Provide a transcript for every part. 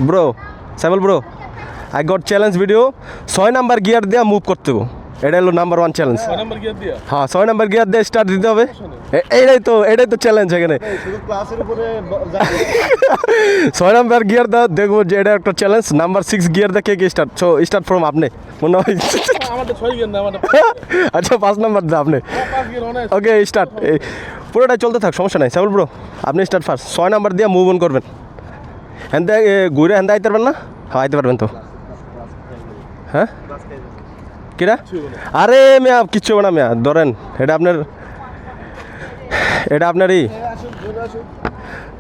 Bro সাইমল bro I got challenge video 6 number gear দিয়ে মুভ করতে হবে, এটা হলো নাম্বার 1 চ্যালেঞ্জ। হ্যাঁ 6 নাম্বার গিয়ার দিয়ে স্টার্ট দিতে হবে, এটাই তো চ্যালেঞ্জ এখানে। 6 নাম্বার গিয়ার দা দেখবো যে এটা একটা চ্যালেঞ্জ। নাম্বার 6 গিয়ার দিয়ে কে স্টার্ট, সো স্টার্ট ফ্রম আপনি মনে হয়। আচ্ছা 5 নাম্বার দা আপনি, ওকে স্টার্ট। পুরোটাই চলতে থাক, সমস্যা নাই সাইমল ব্রো, আপনি স্টার্ট ফার্স্ট। 6 নাম্বার দিয়ে মুভ অন করবেন, হ্যান্ডে ঘুরে হ্যান্ডে আইতে পারবেন না? হ্যাঁ আইতে পারবেন তো। হ্যাঁ কিরা? আরে মিয়া কিচ্ছু হবে না মিয়া, ধরেন এটা আপনারই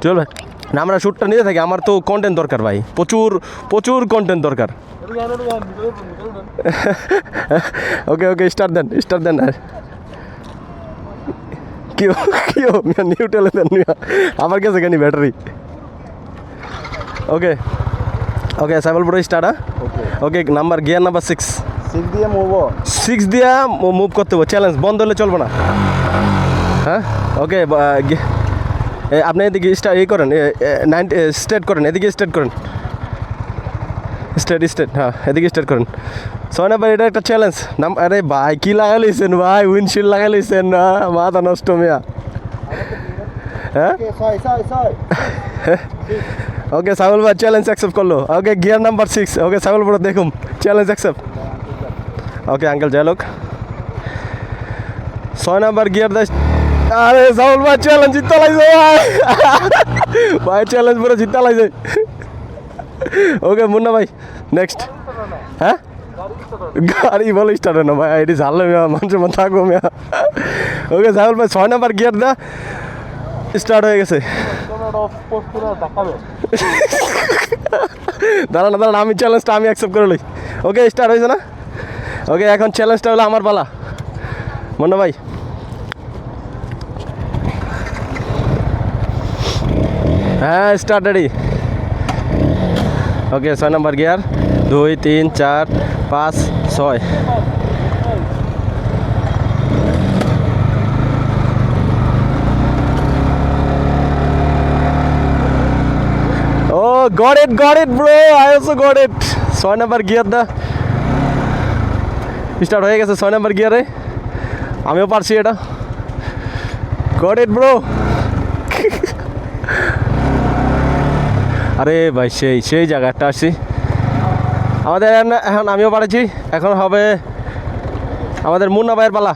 চল ভাই না, আমরা শ্যুটটা নিতে থাকি, আমার তো কন্টেন্ট দরকার ভাই, প্রচুর কন্টেন্ট দরকার। ওকে স্টার্ট দেন। কি মিয়া নিউট্রালে দেন মিয়া, আমার কাছে কেন ব্যাটারি। ওকে সাইমল bro start. Okay number gear number 6 দিয়ে মুভ করতে হবে, চ্যালেঞ্জ বন্ধ হলে চলবে না। হ্যাঁ ওকে আপনি এদিকে করেন, স্টার্ট করেন, এদিকে স্টার্ট করেন, স্টার্ট হ্যাঁ এদিকে স্টার্ট করেন। 6 নাম্বার এটা একটা চ্যালেঞ্জ। আরে ভাই কি লাগাই লইছেন ভাই, উইন্ডশিল্ড লাগাই লইছেন না, মাথা নষ্ট মিয়া। হ্যাঁ ওকে সাইমল ভাই চ্যালেঞ্জ অ্যাকসেপ্ট করলো। ওকে গিয়ার নাম্বার 6, ওকে সাইমল বড় দেখুন চ্যালেঞ্জ অ্যাকসেপ্ট। ওকে আঙ্কেল জয়লোক 6 নাম্বার গিয়ার দেয়। আরে সাইমল ভাই চ্যালেঞ্জ জিততে লাগছে ভাই চ্যালেঞ্জ পুরো জিততে লাগছে। ওকে মুন্না ভাই নেক্সট। হ্যাঁ গাড়ি বলে স্টার্ট হয় না ভাই, এটি ঝাললে মিয়া মানুষের মধ্যে থাকবো মিয়া। ওকে সাইমল ভাই 6 নাম্বার গিয়ার দা স্টার্ট হয়ে গেছে। দাঁড়ান আমি চ্যালেঞ্জটা আমি অ্যাকসেপ্ট করে লই। ওকে স্টার্ট হয়েছে না? ওকে এখন চ্যালেঞ্জটা হলো আমার পালা, মুন্না ভাই। হ্যাঁ start ready. Okay 6 number gear 2 3 4 5 6। got it bro, I also got it. 6 number gear দা স্টার্ট হয়ে গেছে 6 নাম্বার গিয়ারে, আমিও পারছি এটা। got it bro। আরে ভাই সেই জায়গাটা আসছি আমাদের এখন, আমিও পারছি। এখন হবে আমাদের মুন্না ভাইয়ের পালা।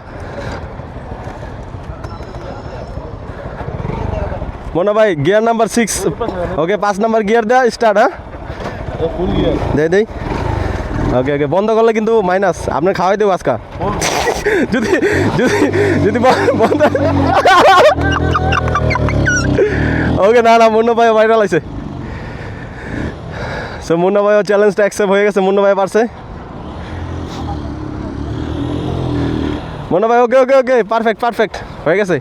মুন্না ভাই গিয়ার নাম্বার 6। ওকে 5 নাম্বার গিয়ার দেওয়া স্টার্ট। হ্যাঁ দেই ওকে বন্ধ করলে কিন্তু মাইনাস, আপনার খাওয়াই দেবো আজকা যদি বন্ধ। ওকে না মুন্না ভাই ভাইরাল আছে, সো মুন্না ভাইও চ্যালেঞ্জটা অ্যাকসেপ্ট হয়ে গেছে, মুন্না ভাই পারছে। মুন্না ভাই ওকে পারফেক্ট হয়ে গেছে।